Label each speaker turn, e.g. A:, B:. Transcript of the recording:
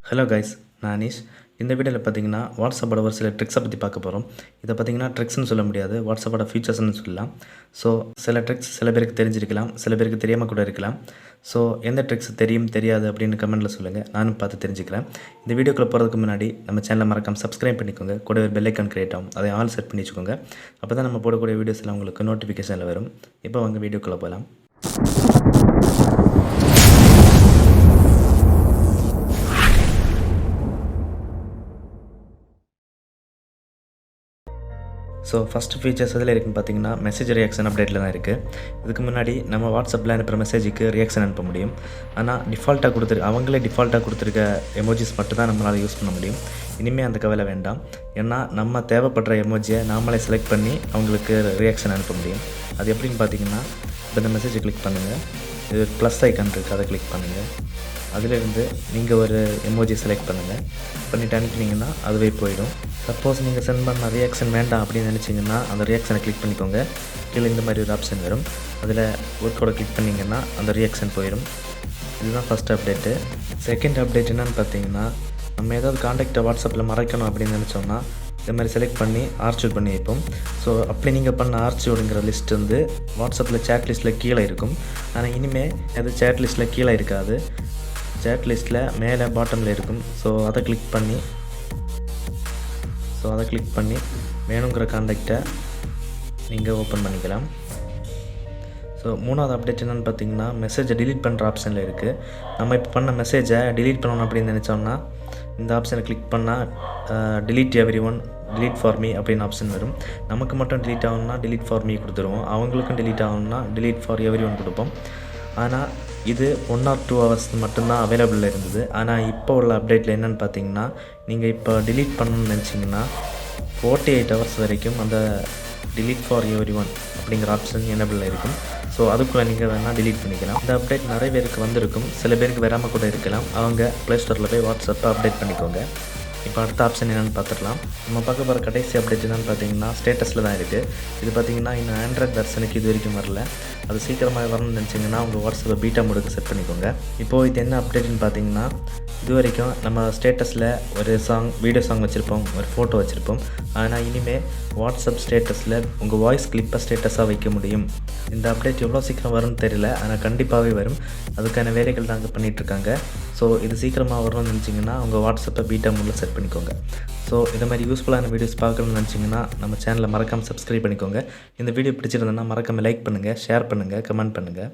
A: Hello guys, நான் அனீஷ். இந்த வீடியோவில் பார்த்தீங்கன்னா வாட்ஸ்அப்போட ஒரு சில ட்ரிக்ஸை பற்றி பார்க்க போகிறோம். இதை பார்த்தீங்கன்னா ட்ரிக்ஸ்னு சொல்ல முடியாது, வாட்ஸ்அப்போட ஃபீச்சர்ஸ்னு சொல்லலாம். ஸோ சில ட்ரிக்ஸ் சில பேருக்கு தெரிஞ்சிருக்கலாம், சில பேருக்கு தெரியாமல் கூட இருக்கலாம். ஸோ எந்த ட்ரிக்ஸ் தெரியும் தெரியாது அப்படின்னு கமெண்ட்டில் சொல்லுங்கள், நானும் பார்த்து தெரிஞ்சுக்கிறேன். இந்த வீடியோக்குள்ளே போகிறதுக்கு முன்னாடி நம்ம சேனலை மறக்காம சப்ஸ்கிரைப் பண்ணிக்கோங்க. கூட ஒரு பெல் ஐக்கான் கிரியேட் ஆகும், அதை ஆல் செட் பண்ணி வச்சுக்கோங்க. அப்போ தான் நம்ம போடக்கூடிய வீடியோஸ் எல்லாம் உங்களுக்கு நோட்டிஃபிகேஷனில் வரும். இப்போ வாங்க வீடியோக்குள்ளே போகலாம். ஸோ ஃபஸ்ட்டு ஃபீச்சர்ஸ் எதில் இருக்குன்னு பார்த்தீங்கன்னா மெசேஜ் ரியாக்ஷன் அப்டேட்டில் தான் இருக்குது. இதுக்கு முன்னாடி நம்ம வாட்ஸ்அப்பில் அனுப்புகிற மெசேஜுக்கு ரியாக்ஷன் அனுப்ப முடியும். ஆனால் அவங்களே டிஃபால்ட்டாக கொடுத்துருக்க எமோஜிஸ் மட்டும் தான் நம்மளால் யூஸ் பண்ண முடியும். இனிமேல் அந்த கவலை வேண்டாம். ஏன்னா நம்ம தேவைப்படுற எமோஜியை நாமளே செலக்ட் பண்ணி அவங்களுக்கு ரியாக்ஷன் அனுப்ப முடியும். அது எப்படின்னு பார்த்தீங்கன்னா, இப்போ இந்த மெசேஜை கிளிக் பண்ணுங்கள், இது ப்ளஸ் ஐக்கான் இருக்குது, அதை கிளிக் பண்ணுங்கள். அதிலிருந்து நீங்கள் ஒரு எமோஜி செலக்ட் பண்ணுங்கள், பண்ணிவிட்டு அனுப்பினீங்கன்னா அதுவே போயிடும். சப்போஸ் நீங்கள் சென்ட் பண்ண ரியாக்ஷன் வேண்டாம் அப்படின்னு நினச்சிங்கன்னா அந்த ரியாக்ஷனை கிளிக் பண்ணிக்கோங்க. கீழே இந்த மாதிரி ஒரு ஆப்ஷன் வரும், அதில் ஒர்க்கோட கிளிக் பண்ணிங்கன்னா அந்த ரியாக்ஷன் போயிடும். இதுதான் ஃபஸ்ட் அப்டேட்டு. செகண்ட் அப்டேட் என்னென்னு பார்த்தீங்கன்னா, நம்ம ஏதாவது காண்டாக்டை வாட்ஸ்அப்பில் மறைக்கணும் அப்படின்னு நினச்சோம்னா இந்த மாதிரி செலக்ட் பண்ணி ஆர்ச்சிவ் பண்ணி வைப்போம். ஸோ அப்படி நீங்கள் பண்ண ஆர்ச்சிவ்ங்கிற லிஸ்ட் வந்து வாட்ஸ்அப்பில் சேட் லிஸ்ட்டில் கீழே இருக்கும். ஆனால் இனிமேல் அது சேட் லிஸ்ட்டில் கீழே இருக்காது, சேட் லிஸ்ட்டில் மேலே பாட்டமில் இருக்கும். ஸோ அதை கிளிக் பண்ணி வேணுங்கிற காண்டாக்டை நீங்கள் ஓப்பன் பண்ணிக்கலாம். ஸோ மூணாவது அப்டேட் என்னென்னு பார்த்தீங்கன்னா, மெசேஜை டிலீட் பண்ணுற ஆப்ஷனில் இருக்குது. நம்ம இப்போ பண்ண மெசேஜை டிலீட் பண்ணணும் அப்படின்னு நினச்சோம்னா இந்த ஆப்ஷனை கிளிக் பண்ணால் delete everyone, delete for me அப்படின்னு ஆப்ஷன் வரும். நமக்கு மட்டும் delete ஆகணும்னா delete for me கொடுத்துருவோம், அவங்களுக்கும் delete ஆகணும்னா delete for everyone கொடுப்போம். ஆனால் இது 1 or 2 hours மட்டும்தான் அவைலபிளில் இருந்தது. ஆனால் இப்போ உள்ள அப்டேட்டில் என்னென்னு பார்த்தீங்கன்னா, நீங்கள் இப்போ delete பண்ணணும்னு நினச்சிங்கன்னா 48 hours வரைக்கும் அந்த delete for everyone அப்படிங்கிற ஆப்ஷன் எனபிளில் இருக்கும். ஸோ அதுக்குள்ளே நீங்கள் வேணால் delete பண்ணிக்கலாம். இந்த அப்டேட் நிறைய பேருக்கு வந்திருக்கும், சில பேருக்கு வராமல் கூட இருக்கலாம். அவங்க ப்ளே ஸ்டோரில் போய் வாட்ஸ்அப்பை அப்டேட் பண்ணிக்கோங்க. இப்போ அடுத்த ஆப்ஷன் என்னென்னு பார்த்துக்கலாம். நம்ம பார்க்க போகிற கடைசி அப்டேட் என்னென்னு பார்த்தீங்கன்னா ஸ்டேட்டஸில் தான் இருக்குது. இது பார்த்தீங்கன்னா இன்னும் ஆண்ட்ராய்ட் வெர்ஷனுக்கு இது வரைக்கும் வரல. அது சீக்கிரமாக வரணும்னு நினச்சிங்கன்னா உங்கள் வாட்ஸ்அப்பை பீட்டா மோடுக்கு செட் பண்ணிக்கோங்க. இப்போது இது என்ன அப்டேட்னு பார்த்தீங்கன்னா, இது வரைக்கும் நம்ம ஸ்டேட்டஸில் ஒரு வீடியோ சாங் வச்சுருப்போம், ஒரு ஃபோட்டோ வச்சுருப்போம். ஆனால் இனிமேல் வாட்ஸ்அப் ஸ்டேட்டஸில் உங்கள் வாய்ஸ் கிளிப்பை ஸ்டேட்டஸாக வைக்க முடியும். இந்த அப்டேட் எவ்வளோ சீக்கிரம் வரும்னு தெரியல, ஆனால் கண்டிப்பாகவே வரும். அதுக்கான வேலைகள் நாங்கள் பண்ணிகிட்ருக்காங்க. ஸோ இது சீக்கிரமாக வரணும்னு நினச்சிங்கன்னா உங்கள் வாட்ஸ்அப்பை பீட்டா மோடில் செட் பண்ணிக்கோங்க. ஸோ இந்த மாதிரி யூஸ்ஃபுல்லான வீடியோஸ் பார்க்கணும்னு நினச்சிங்கன்னா நம்ம சேனலை மறக்காமல் சப்ஸ்கிரைப் பண்ணிக்கோங்க. இந்த வீடியோ பிடிச்சிருந்ததுன்னா மறக்காமல் லைக் பண்ணுங்கள், ஷேர் பண்ணுங்கள், கமெண்ட் பண்ணுங்கள்.